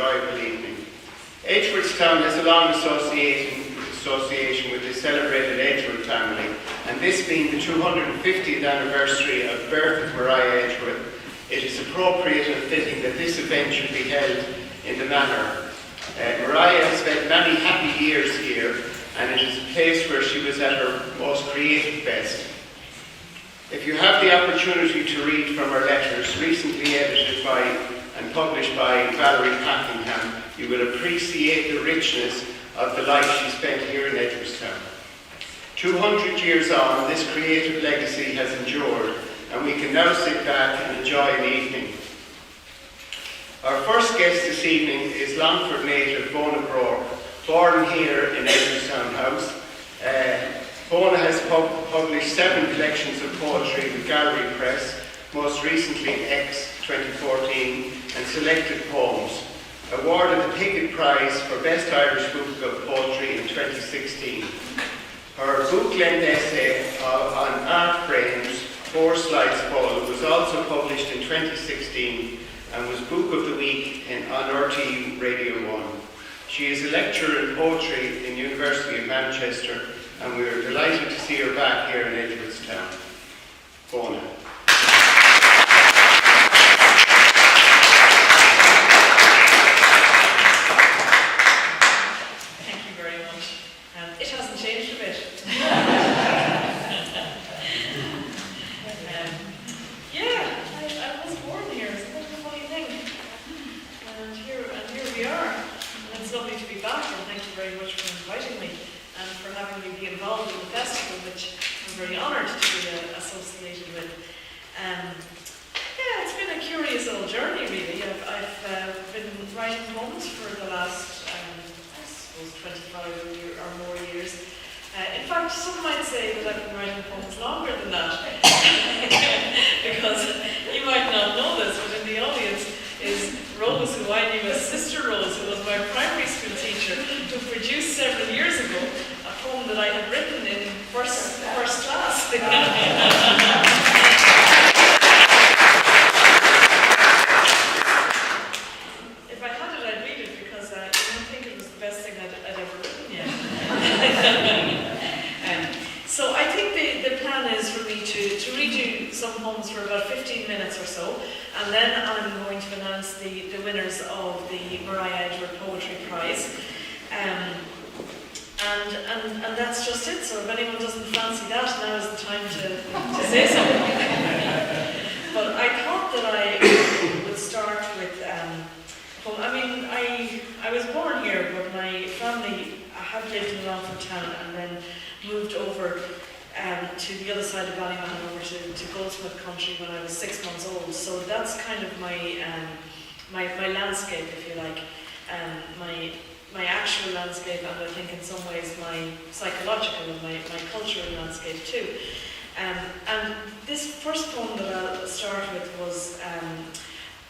enjoyable evening. Edgeworthstown has a long association with the celebrated Edgeworth family, and this being the 250th anniversary of birth of Mariah Edgeworth, it is appropriate and fitting that this event should be held in the manor. Mariah has spent many happy years here, and it is a place where she was at her most creative best. If you have the opportunity to read from her letters, recently edited by and published by Valerie Packingham, you will appreciate the richness of the life she spent here in Edgeworthstown. 200 years on, this creative legacy has endured, and we can now sit back and enjoy an evening. Our first guest this evening is Longford native Vona Groarke, born here in Edgeworthstown House. Vona has published 7 collections of poetry with Gallery Press, most recently X 2014, and selected poems. Awarded the Pickett Prize for Best Irish Book of Poetry in 2016. Her book-length essay on art frames, 4 Slides Full, was also published in 2016 and was Book of the Week on RTE Radio 1. She is a lecturer in poetry in the University of Manchester, and we are delighted to see her back here in Edgeworthstown. Vona. Thank you very much. It hasn't changed a bit. I was born here. It's a bit of a funny thing. And here we are. And it's lovely to be back, and thank you very much for inviting me and for having me be involved in the festival, which I'm very honoured to be associated with. It's been a curious old journey, really. I've been writing poems for the last, I suppose, 25 or more years. In fact, some might say that I've been writing poems longer than that, because you might not know this, but in the audience is Rose, who I knew as Sister Rose, who was my primary school teacher, who produced several years ago a poem that I had written in first class. If I had it, I'd read it, because I didn't think it was the best thing I'd ever written yet. So I think the plan is for me to read you some poems for about 15 minutes or so, and then I'm going to announce the winners of the Mariah Edgeworth Poetry Prize. And that's just it. So if anyone doesn't fancy that, now is the time to say something. But I thought that I would start with I was born here, but my family had lived in Longford town and then moved over to the other side of Ballymahan, over to Goldsmith country when I was 6 months old. So that's kind of my landscape, if you like, my actual landscape, and I think in some ways my psychological and my cultural landscape too. And this first poem that I'll start with was,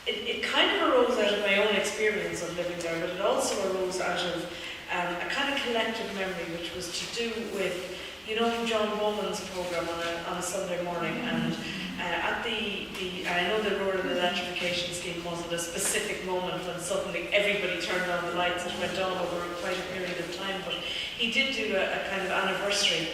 it kind of arose out of my own experience of living there, but it also arose out of a kind of collective memory, which was to do with, John Bowman's programme on a Sunday morning, and at I know the rural electrification scheme wasn't a specific moment when suddenly everybody turned on the lights. It went on over quite a period of time, but he did do a kind of anniversary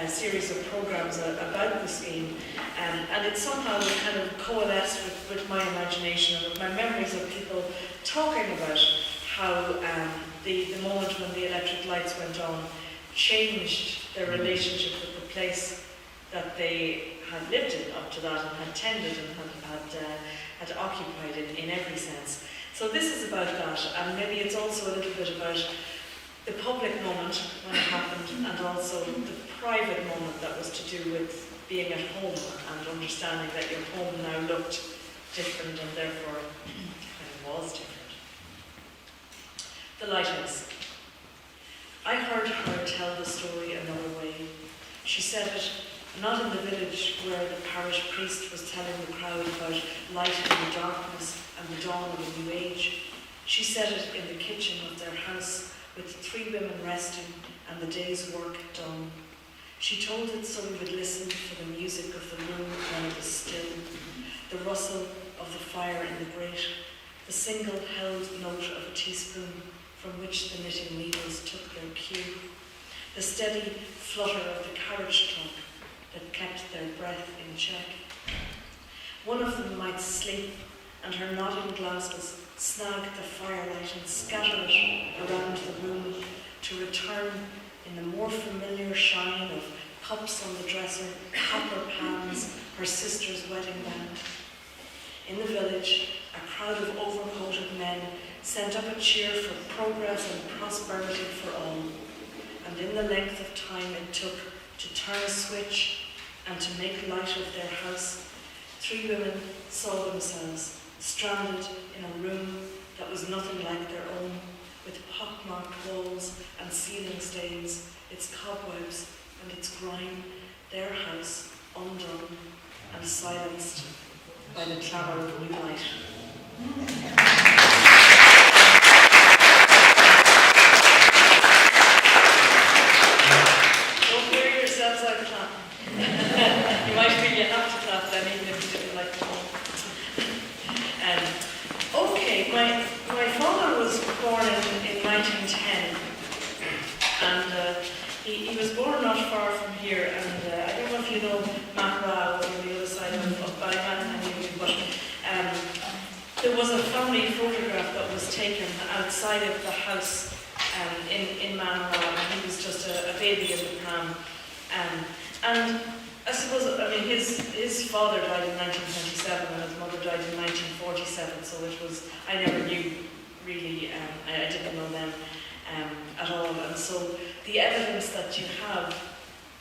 series of programmes about the scheme, and it somehow kind of coalesced with my imagination and with my memories of people talking about how the moment when the electric lights went on changed their relationship with the place that they had lived in up to that and had tended and had occupied in every sense. So this is about that, and maybe it's also a little bit about the public moment when it happened, and also the private moment that was to do with being at home and understanding that your home now looked different and therefore kind of was different. The Lighthouse. I heard her tell the story another way. She said it not in the village where the parish priest was telling the crowd about light in the darkness and the dawn of a new age. She said it in the kitchen of their house with 3 women resting and the day's work done. She told it so we would listen for the music of the room when it was still, the rustle of the fire in the grate, the single held note of a teaspoon from which the knitting needles took their cue, the steady flutter of the carriage clock that kept their breath in check. One of them might sleep, and her nodding glasses snag the firelight and scatter it around the room to return in the more familiar shine of cups on the dresser, copper pans, her sister's wedding band. In the village, a crowd of overcoated men sent up a cheer for progress and prosperity for all. And in the length of time it took to turn a switch and to make light of their house, 3 women saw themselves stranded in a room that was nothing like their own, with pockmarked walls and ceiling stains, its cobwebs and its grime, their house undone and silenced by the clamour of new light. Don't hear yourselves out clapping. You might feel you have to clap then, even if you didn't like the poem. Okay, my father was born in 1910, and he was born not far from here, and I don't know if you know Macra over the other side of Ballyman, but there was a family photograph that was taken outside of the house in Manra, and he was just a baby in the pram. And I suppose, his father died in 1927 and his mother died in 1947, so it was, I never knew really, I didn't know them at all. And so the evidence that you have,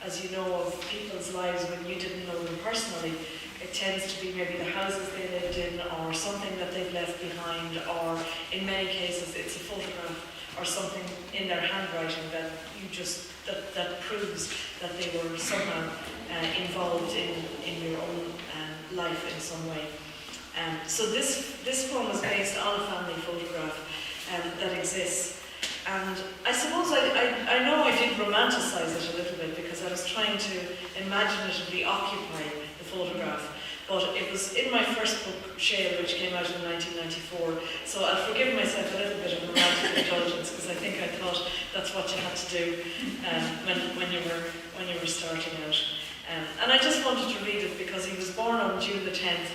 as you know, of people's lives when you didn't know them personally, it tends to be maybe the houses they lived in or something that they've left behind, or in many cases it's a photograph or something in their handwriting that that proves that they were somehow involved in your own life in some way. So this poem is based on a family photograph that exists. And I suppose I know I did romanticize it a little bit because I was trying to imaginatively occupy the photograph. But it was in my first book, Shale, which came out in 1994. So I'll forgive myself a little bit of romantic indulgence because I think I thought that's what you had to do when you were starting out. And I just wanted to read it because he was born on June the 10th,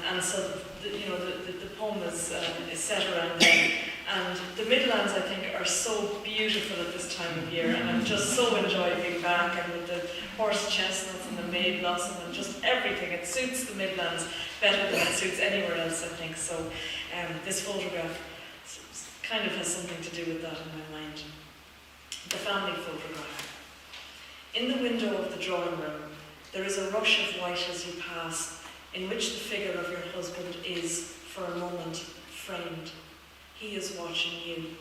and so the poem is set around then. And the Midlands, I think, are so beautiful at this time of year, and I've just so enjoyed being back, and with the horse chestnuts and the May blossom and just everything. It suits the Midlands better than it suits anywhere else, I think. So this photograph kind of has something to do with that in my mind. The family photograph. In the window of the drawing room, there is a rush of white as you pass, in which the figure of your husband is, for a moment, framed. He is watching you.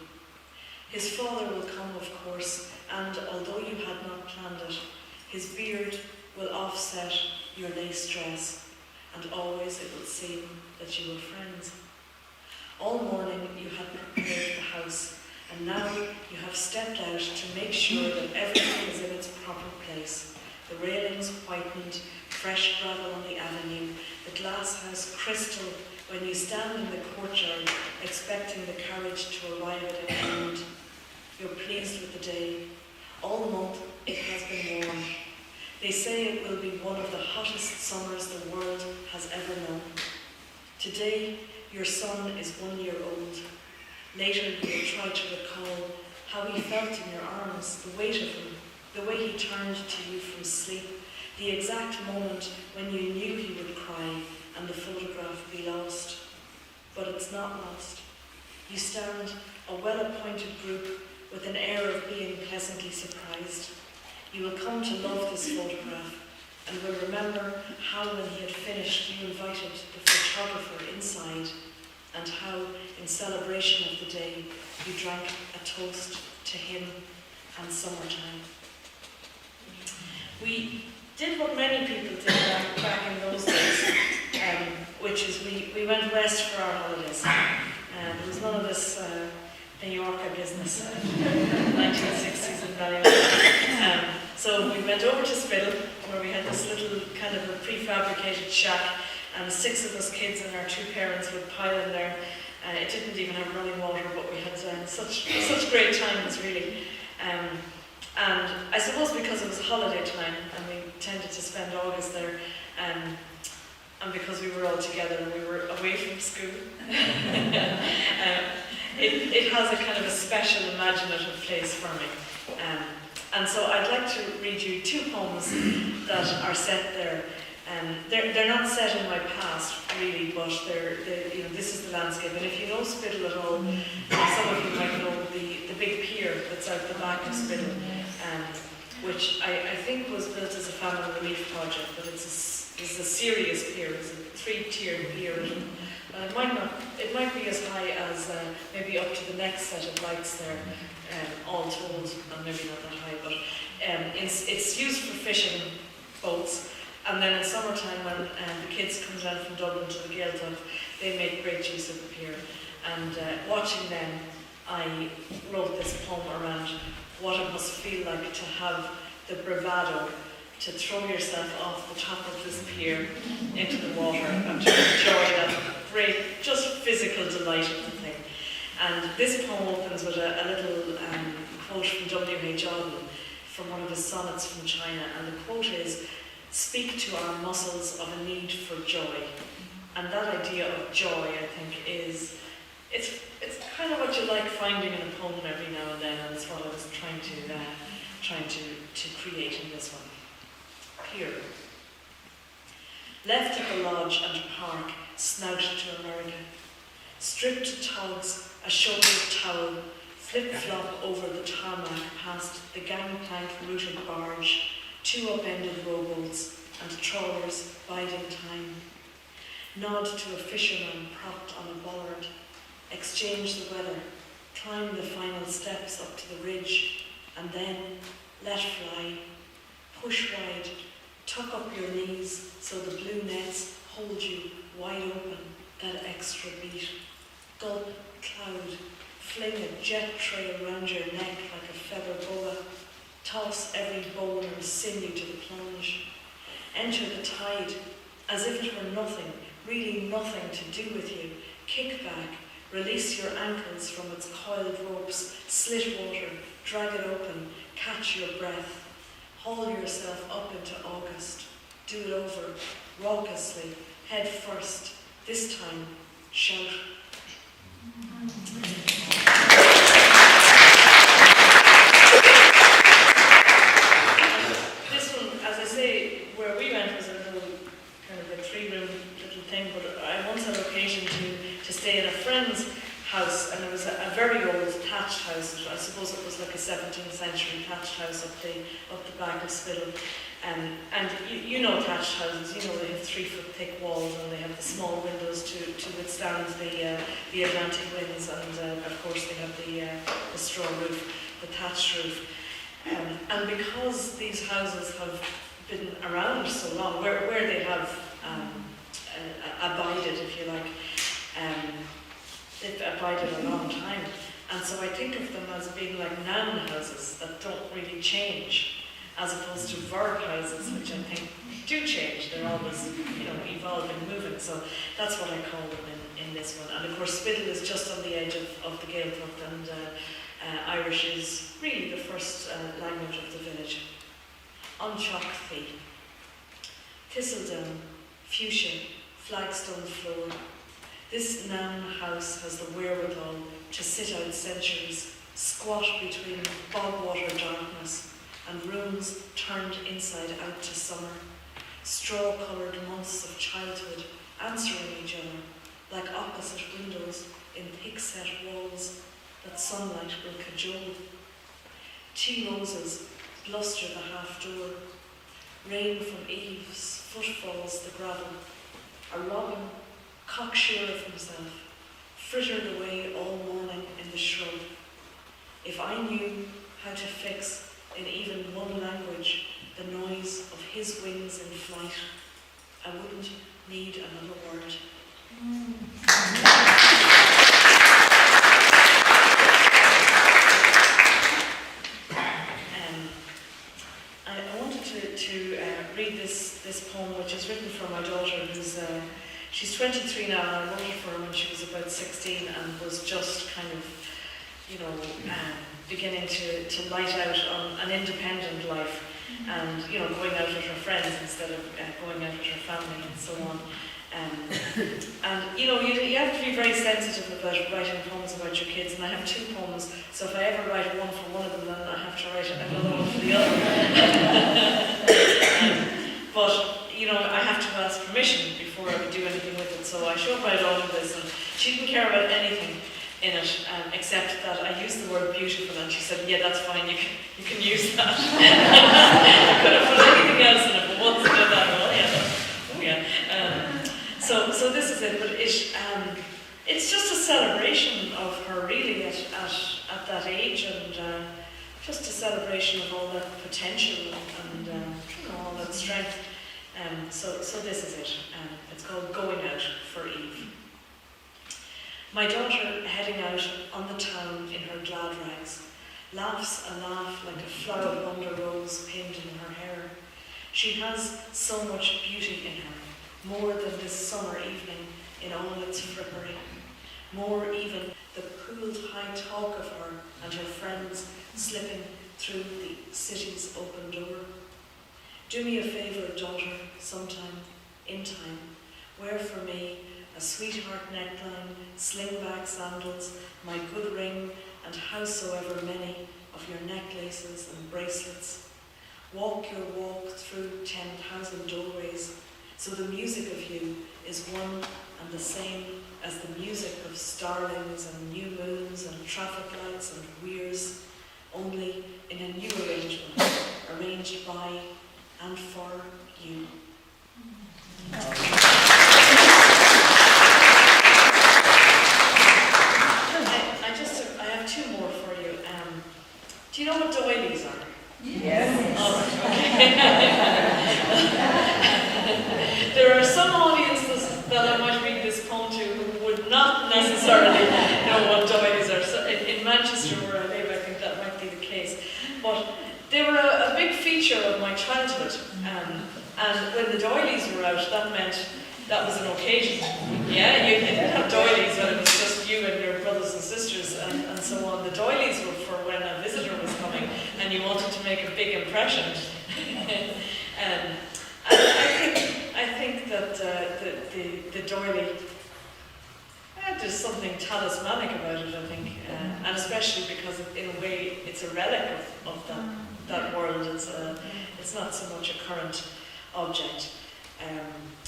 His father will come, of course, and although you had not planned it, his beard will offset your lace dress, and always it will seem that you were friends. All morning you had prepared the house, and now you have stepped out to make sure that everything is in its proper place. The railings whitened, fresh gravel on the avenue, the glass house crystal when you stand in the courtyard expecting the carriage to arrive at an end. You're pleased with the day. All month it has been warm. They say it will be one of the hottest summers the world has ever known. Today your son is 1 year old. Later you will try to recall how he felt in your arms, the weight of him, the way he turned to you from sleep, the exact moment when you knew he would cry and the photograph be lost. But it's not lost. You stand, a well-appointed group, with an air of being pleasantly surprised. You will come to love this photograph and will remember how when he had finished you invited the photographer inside, and how in celebration of the day you drank a toast to him and summertime. We did what many people did back in those days, which is we went west for our holidays. There was none of this New Yorker business, 1960s in Ballyman. So we went over to Spiddle, where we had this little kind of a prefabricated shack, and 6 of us kids and our 2 parents would pile in there, it didn't even have running water, but we had such great times, really. And I suppose because it was holiday time, and we tended to spend August there, and because we were all together and we were away from school, it has a kind of a special imaginative place for me. And so I'd like to read you two poems that are set there. They're not set in my past, really, but this is the landscape. And if you know Spiddle at all, some of you might know the big pier that's out the back of Spiddle, which I think was built as a family relief project, but it's a serious pier. It's a 3-tiered pier. It might be as high as maybe up to the next set of lights there, all told, and maybe not that high, but it's used for fishing boats. And then in summertime, when the kids come down from Dublin to the Gaeltacht, they make great use of the pier. And watching them, I wrote this poem around what it must feel like to have the bravado to throw yourself off the top of this pier into the water and to enjoy that great, just physical delight of the thing. And this poem opens with a little quote from W.H. Auden from one of his sonnets from China, and the quote is, "Speak to our muscles of a need for joy." And that idea of joy, I think, it's kind of what you like finding in a poem every now and then, and it's what I was trying to create in this one. Pier. Left at the lodge and park, snout to America. Stripped togs, a shouldered towel, flip-flop over the tarmac past the gangplank-rooted barge, 2 upended rowboats and trawlers biding time. Nod to a fisherman propped on a bollard. Exchange the weather, climb the final steps up to the ridge, and then let fly. Push wide, tuck up your knees so the blue nets hold you wide open, that extra beat. Gulp, cloud, fling a jet trail round your neck like a feather boa. Toss every bone and sinew to the plunge. Enter the tide as if it were nothing, really nothing to do with you. Kick back, release your ankles from its coiled ropes, slit water, drag it open, catch your breath. Haul yourself up into August. Do it over, raucously, head first. This time, shout. This one, as I say, where we went was a little, kind of a 3-room little thing, but I once had occasion to stay in a friend's house, and it was a very old thatched house. I suppose it was like a 17th century thatched house up the back of Spiddle. And you know thatched houses, you know they have 3-foot thick walls, and they have the small windows to withstand the Atlantic winds, and of course they have the straw roof, the thatched roof. And because these houses have been around so long, where they have abided, if you like, they've abided a long time. And so I think of them as being like noun houses that don't really change, as opposed to verb houses, which I think do change. They're always, evolving, moving. So that's what I call them in this one. And of course, Spiddle is just on the edge of the Gaeltacht, and Irish is really the first language of the village. Anseacht Thí. Thistledown, fuchsia, flagstone floor. This noun house has the wherewithal to sit out centuries, squat between bogwater darkness and rooms turned inside out to summer, straw-coloured months of childhood answering each other like opposite windows in thick-set walls that sunlight will cajole. Tea roses bluster the half-door, rain from eaves, footfalls the gravel, a robin cocksure of himself, frittered away all morning in the shrub. If I knew how to fix in even one language the noise of his wings in flight, I wouldn't need another word. I wanted to read this poem, which is written for my daughter, who's she's 23 now, and I wrote it for her when she was about 16, 16 and was just kind of, beginning to light out on an independent life and, going out with her friends instead of going out with her family and so on. And you have to be very sensitive about writing poems about your kids, and I have 2 poems, so if I ever write one for one of them, then I have to write another one for the other. But I have to ask permission before I would do anything with it, so I showed my daughter this, and she didn't care about anything in it, except that I used the word beautiful, and she said, yeah, that's fine, you can use that. I could have put anything else in it, but once I did that, oh yeah. So this is it, but it's just a celebration of her really at that age, and just a celebration of all that potential and all that strength. So this is it. It's called Going Out for Eve. My daughter, heading out on the town in her glad rags, laughs a laugh like a flowered wonder rose pinned in her hair. She has so much beauty in her, more than this summer evening in all its frippery, more even the pooled high talk of her and her friends slipping through the city's open door. Do me a favour, daughter, sometime, in time, wear for me a sweetheart neckline, slingback sandals, my good ring, and howsoever many of your necklaces and bracelets. Walk your walk through 10,000 doorways, so the music of you is one and the same as the music of starlings and new moons and traffic lights and weirs, only in a new arrangement, arranged by and for you. I have 2 more for you. Do you know what doilies are? Yes. All right, okay. There are some audiences that I might read this poem to who would not necessarily know what doilies are. So in Manchester, where I live, I think that might be the case. But they were a big feature of my childhood. And when the doilies were out, that meant that was an occasion. Yeah, you didn't have doilies when it was just you and your brothers and sisters and so on. The doilies were for when a visitor was coming and you wanted to make a big impression. And I think that the doily, there's something talismanic about it, I think, and especially because in a way it's a relic of that world. It's not so much a current object.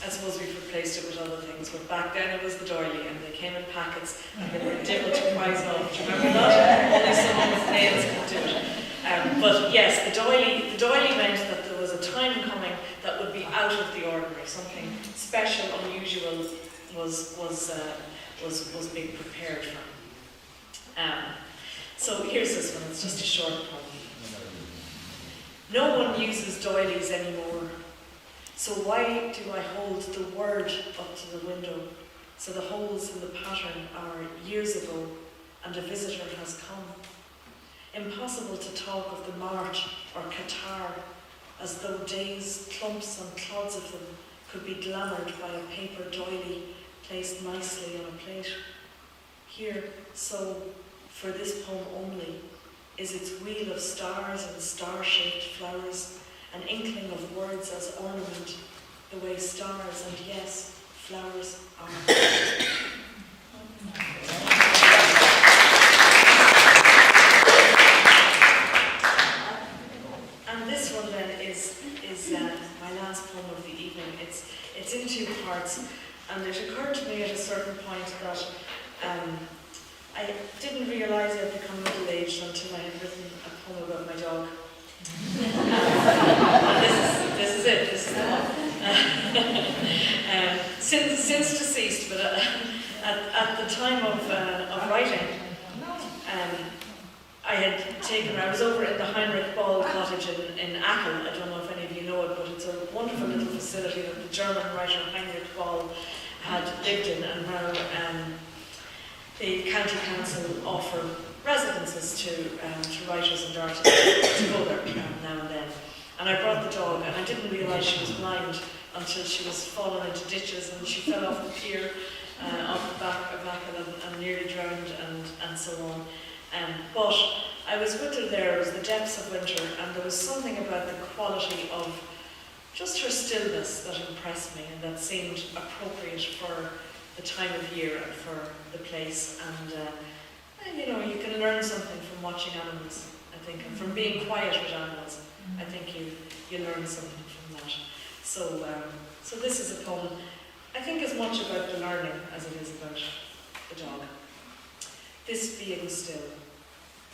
I suppose we've replaced it with other things, but back then it was the doily, and they came in packets, and they were dimpled to prize off. Do you remember that? Only someone with nails could do it. But yes, the doily meant that there was a time coming that would be out of the ordinary. Something special, unusual was being prepared for. So here's this one. It's just a short poem. No one uses doilies anymore. So why do I hold the word up to the window? So the holes in the pattern are years ago, and a visitor has come. Impossible to talk of the Mart or Qatar, as though days, clumps and clods of them could be glamoured by a paper doily placed nicely on a plate. Here, so, for this poem only, is its wheel of stars and star-shaped flowers, an inkling of words as ornament, the way stars and, yes, flowers are. And this one then is my last poem of the evening. It's in 2 parts, and it occurred to me at a certain point that I didn't realise I'd become middle-aged until I had written a poem about my dog. This is it. This is the one. Since deceased, but at the time of writing, I was over in the Heinrich Ball cottage in Achill. I don't know if any of you know it, but it's a wonderful little facility that the German writer Heinrich Ball had lived in, and now the county council offer residences to writers and artists to go there now and then. And I brought the dog, and I didn't realise she was blind until she was falling into ditches and she fell off the pier off the back of Achill and nearly drowned and so on. But I was with her there, it was the depths of winter, and there was something about the quality of just her stillness that impressed me and that seemed appropriate for the time of year and for the place. And you know, you can learn something from watching animals, I think, and from being quiet with animals. I think you learn something from that. So this is a poem, I think, as much about the learning as it is about the dog. This Being Still,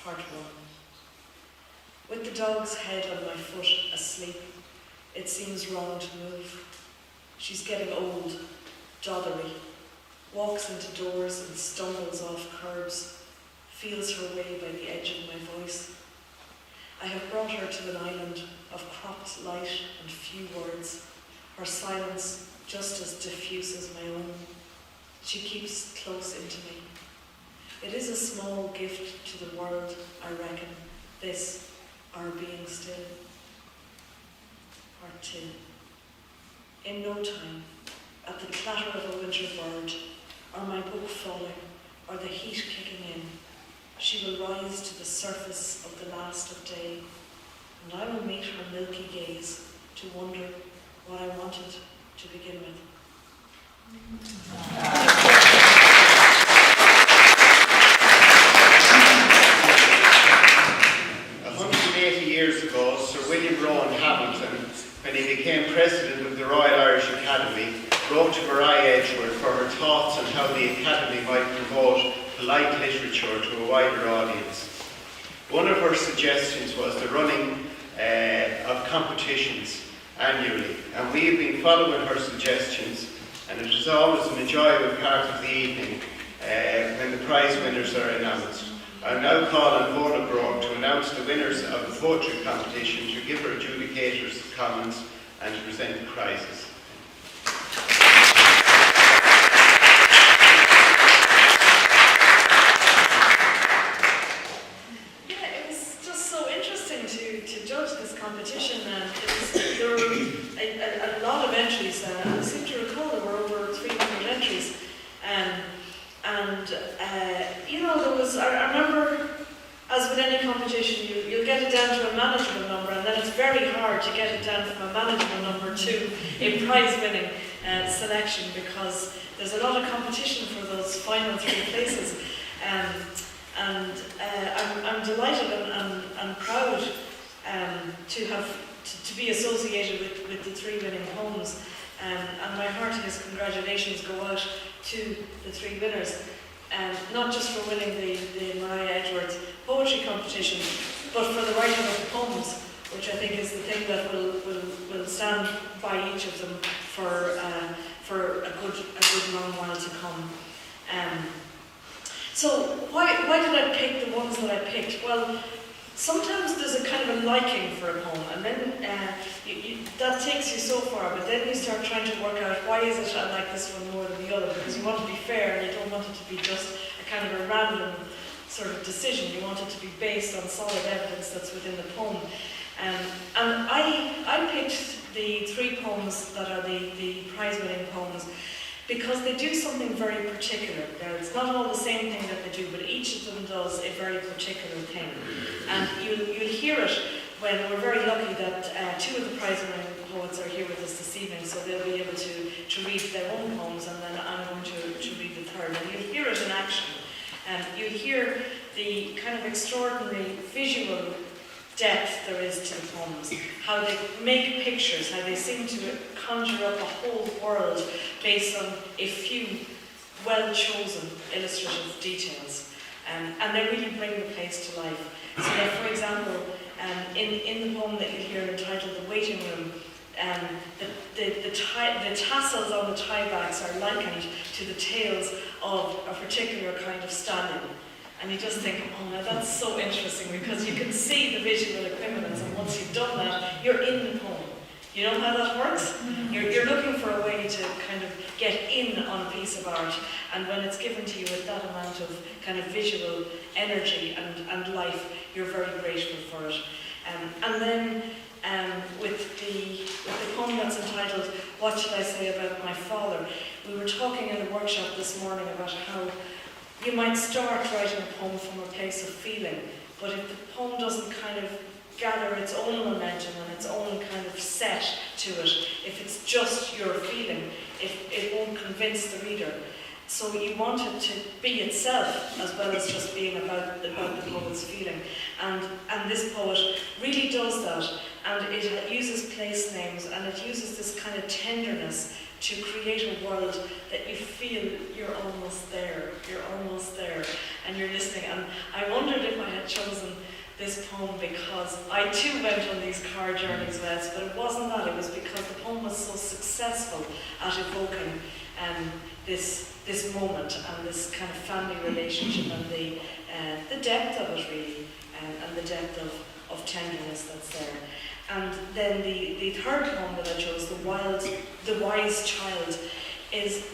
Part 1. With the dog's head on my foot, asleep, it seems wrong to move. She's getting old, doggery, walks into doors and stumbles off curbs, feels her way by the edge of my voice. I have brought her to an island of cropped light and few words, her silence just as diffuse as my own. She keeps close into me. It is a small gift to the world, I reckon, this, our being still. Part 2. In no time, at the clatter of a winter bird, or my book falling, or the heat kicking in, she will rise to the surface of the last of day, and I will meet her milky gaze to wonder what I wanted to begin with. 180 years ago, Sir William Rowan Hamilton, when he became president of the Royal Irish Academy, wrote to Mariah Edgeworth for her thoughts on how the Academy might promote polite literature to a wider audience. One of her suggestions was the running of competitions annually, and we have been following her suggestions, and it is always an enjoyable part of the evening when the prize winners are announced. I now call on Vona Groarke to announce the winners of the poetry competition, to give her adjudicators comments and to present the prizes. Competition, and there were a lot of entries. I seem to recall there were over 300 entries, you know, there was. I remember, as with any competition, you'll get it down to a manageable number, and then it's very hard to get it down from a manageable number to a prize-winning selection, because there's a lot of competition for those final 3 places, I'm delighted and proud to be associated with the 3 winning poems, and my heartiest congratulations go out to the 3 winners, not just for winning the Mariah Edgeworth poetry competition, but for the writing of the poems, which I think is the thing that will stand by each of them for a good long while to come. So why did I pick the ones that I picked? Well, sometimes there's a kind of a liking for a poem, and then that takes you so far, but then you start trying to work out, why is it I like this one more than the other? Because you want to be fair, and you don't want it to be just a kind of a random sort of decision. You want it to be based on solid evidence that's within the poem. And I picked the 3 poems that are the prize-winning poems because they do something very particular. Now, it's not all the same thing that they do, but each of them does a very particular thing. And you'll hear it when we're very lucky that 2 of the prize-winning poets are here with us this evening, so they'll be able to read their own poems, and then I'm going to read the third. And you'll hear it in action. You'll hear the kind of extraordinary visual depth there is to the poems, how they make pictures, how they seem to conjure up a whole world based on a few well-chosen illustrative details. And they really bring the place to life. So that, for example, in the poem that you hear entitled The Waiting Room, the tassels on the tie bags are likened to the tails of a particular kind of stallion. And you just think, oh, now that's so interesting, because you can see the visual equivalence, and once you've done that, you're in the poem. You know how that works? You're looking for a way to kind of get in on a piece of art, and when it's given to you with that amount of kind of visual energy and life, you're very grateful for it. And then with the poem that's entitled "What Should I Say About My Father." We were talking in the workshop this morning about how you might start writing a poem from a place of feeling, but if the poem doesn't kind of gather its own momentum and its own kind of set to it, if it's just your feeling, it won't convince the reader. So you want it to be itself as well as just being about the poet's feeling. And this poet really does that, and it uses place names and it uses this kind of tenderness to create a world that you feel you're almost there, and you're listening. And I wondered if I had chosen this poem because I too went on these car journeys west, but it wasn't that. It was because the poem was so successful at evoking this moment and this kind of family relationship and the depth of it really, and the depth of tenderness that's there. And then the third poem that I chose, The Wise Child, is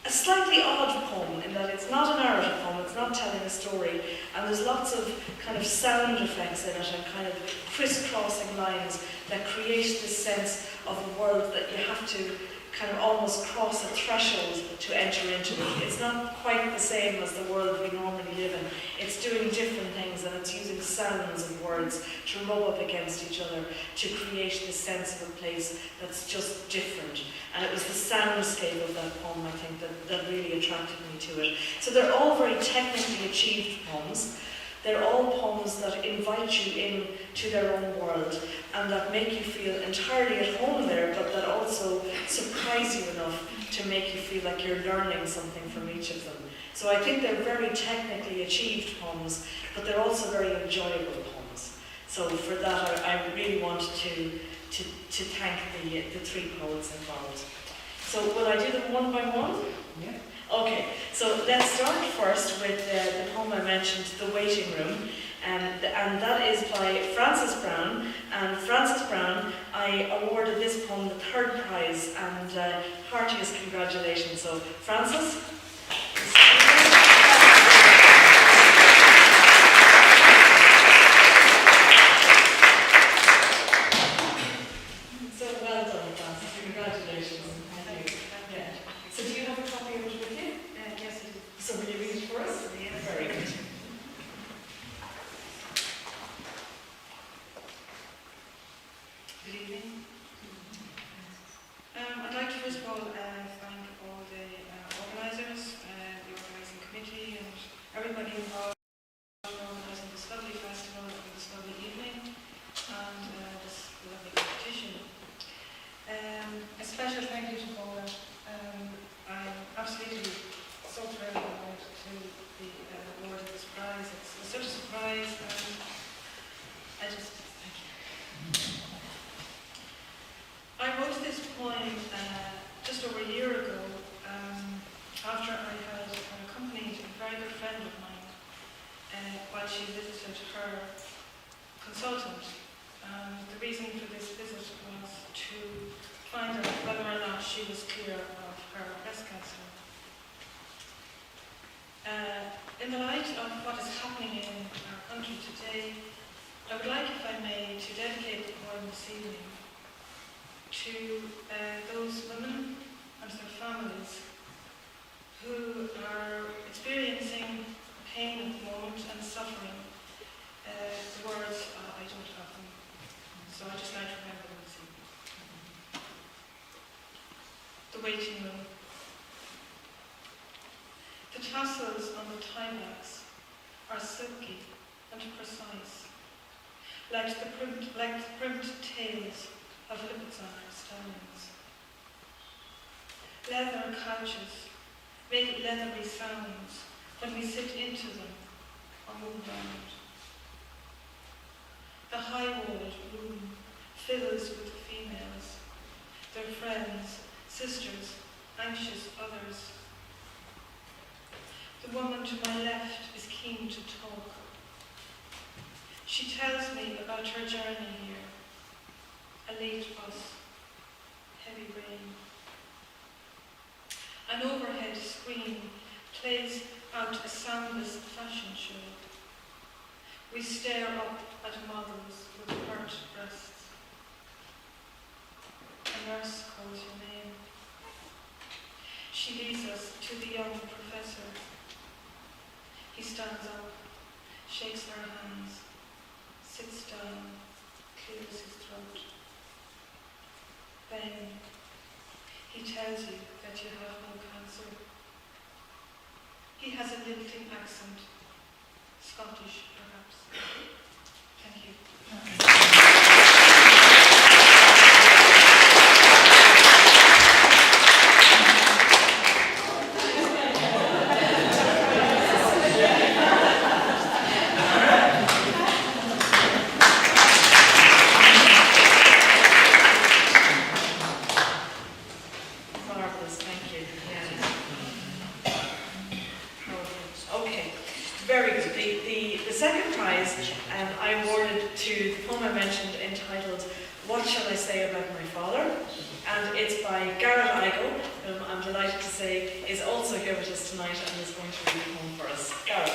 a slightly odd poem in that it's not a narrative poem, it's not telling a story, and there's lots of kind of sound effects in it and kind of crisscrossing lines that create this sense of a world that you have to kind of almost cross a threshold to enter into it. It's not quite the same as the world we normally live in. It's doing different things and it's using sounds and words to rub up against each other to create this sense of a place that's just different. And it was the soundscape of that poem, I think, that really attracted me to it. So they're all very technically achieved poems. They're all poems that invite you in to their own world and that make you feel entirely at home there, but that also surprise you enough to make you feel like you're learning something from each of them. So I think they're very technically achieved poems, but they're also very enjoyable poems. So for that, I really want to thank the three poets involved. So will I do them one by one? Yeah. Okay, so let's start first with the poem I mentioned, The Waiting Room, and that is by Frances Brown. And Frances Brown, I awarded this poem the third prize, and heartiest congratulations. So, Frances. So well done, Frances. Congratulations. Thank you. Yeah. So do you have a copy of it with you? Yes, I do. So will you read it for us? Yeah. Very good. Good evening. I'd like to first of all thank all the organisers, the organising committee, and everybody involved in organising this lovely festival and this lovely evening and this lovely competition. A special thank you to Vona. I'm absolutely so thrilled to be awarded this prize. It's such a surprise, and I just thank you. I wrote this poem just over a year ago after I had accompanied a very good friend of mine while she visited her consultant. The reason for this visit was to find out whether or not she was clear of her breast cancer. In the light of what is happening in our country today, I would like, if I may, to dedicate the poem this evening to those women and their families who are experiencing pain at the moment and suffering. The words, I don't have them, so I just like to remember them this evening. The Waiting Room. The tassels on the tie backs are silky and precise, like the crimped tails of lipids on our stallions. Leather couches make leathery sounds when we sit into them or move around. The high-walled room fills with females, their friends, sisters, anxious others. The woman to my left is keen to talk. She tells me about her journey here. A late bus, heavy rain. An overhead screen plays out a soundless fashion show. We stare up at models with hurt breasts. nurse calls your name. She leads us to the young professor. He stands up, shakes her hands, sits down, clears his throat. Then he tells you that you have no cancer. He has a lilting accent, Scottish perhaps. Thank you. Marvellous, thank you. Yeah. Powerful. Okay, very good. The second prize I awarded to the poem I mentioned entitled What Shall I Say About My Father? And it's by Garrett Igo, whom I'm delighted to say is also here with us tonight and is going to read the poem for us. Garrett.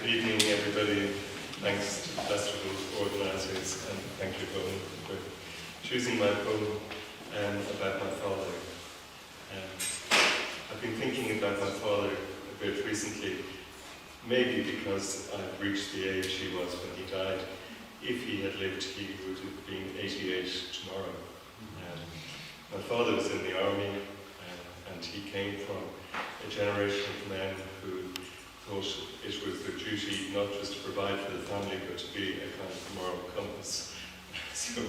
Good evening, everybody. Thanks to the festival organisers, and thank you, Vona, for choosing my poem about my father. I've been thinking about my father a bit recently, maybe because I've reached the age he was when he died. If he had lived, he would have been 88 tomorrow. My father was in the army, and he came from a generation of men who thought it was their duty not just to provide for the family, but to be a kind of moral compass. So,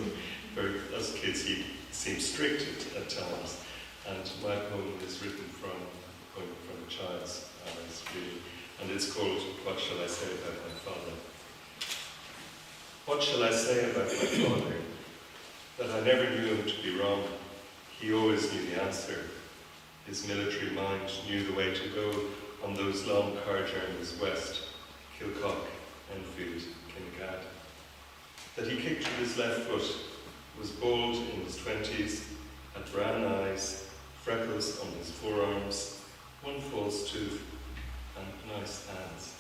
for us kids, he seemed strict at times. And my poem is written from a child's eyes, really. And it's called What Shall I Say About My Father? What shall I say about my father? That I never knew him to be wrong. He always knew the answer. His military mind knew the way to go on those long car journeys west, Kilcock, Enfield, Kinnegad. That he kicked with his left foot, was bald in his 20s, had brown eyes, freckles on his forearms, one false tooth, and nice hands.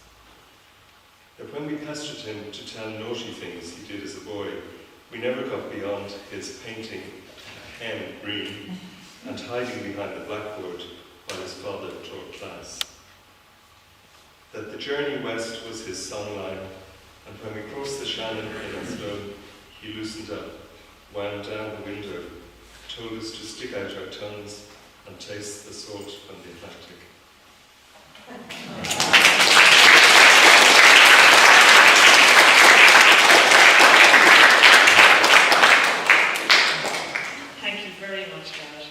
That when we pestered him to tell naughty things he did as a boy, we never got beyond his painting a hen green and hiding behind the blackboard while his father taught class. That the journey west was his songline, and when we crossed the Shannon in Athlone, he loosened up, wound down the window, told us to stick out our tongues and taste the salt from the Atlantic. Thank you very much, Garrett.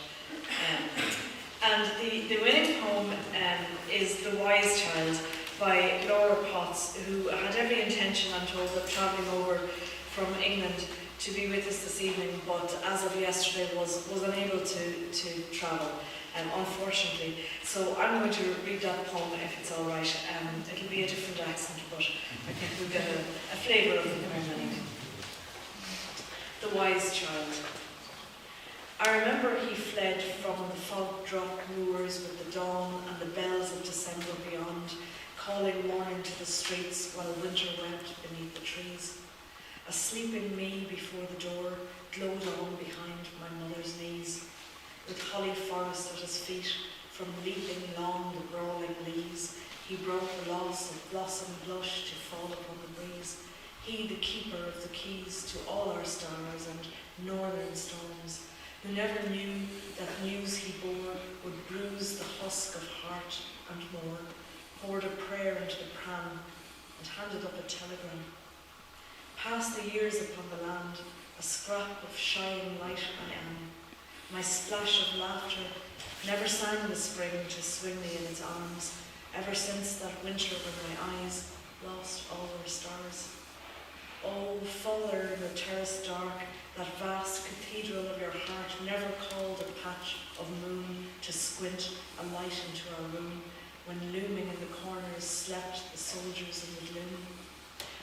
And the winning poem is The Wise Child by Laura Potts, who had every intention, I'm told, of travelling over from England to be with us this evening, but as of yesterday was unable to travel, unfortunately. So I'm going to read that poem if it's all right. It'll be a different accent, but I think we'll get a flavour of the poem anyway. The Wise Child. I remember he fled from the fog-dropped moors with the dawn and the bells of December beyond, calling morning to the streets while winter wept beneath the trees. A sleeping me before the door glowed on behind my mother's knees, with holly forest at his feet, from leaping long the brawling leas. He brought the loss of blossom blush to fall upon the breeze. He, the keeper of the keys to all our stars and northern storms, who never knew that news he bore would bruise the husk of heart and more, poured a prayer into the pram and handed up a telegram. Past the years upon the land, a scrap of shining light I am. My splash of laughter never sang the spring to swing me in its arms, ever since that winter when my eyes lost all their stars. Oh, Father in the terrace dark, that vast cathedral of your heart never called a patch of moon to squint a light into our room, when looming in the corners slept the soldiers in the gloom.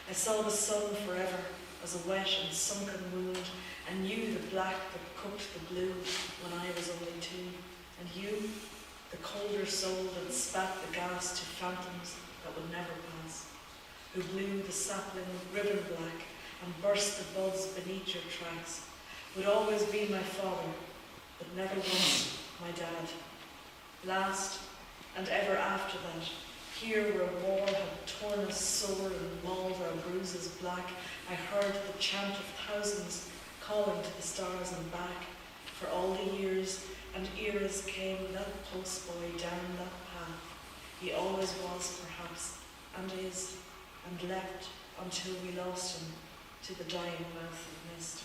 I saw the sun forever as a wet and sunken wound, and knew the black that cooked the blue when I was only 2. And you, the colder soul that spat the gas to phantoms that would never pass, who blew the sapling ribbon black and burst the buds beneath your tracks, would always be my father, but never once my dad. Last and ever after that, here where war had torn us sore and mauled our bruises black, I heard the chant of thousands calling to the stars and back. For all the years and eras came that postboy down that path. He always was, perhaps, and is, and leapt until we lost him to the dying mouth of mist.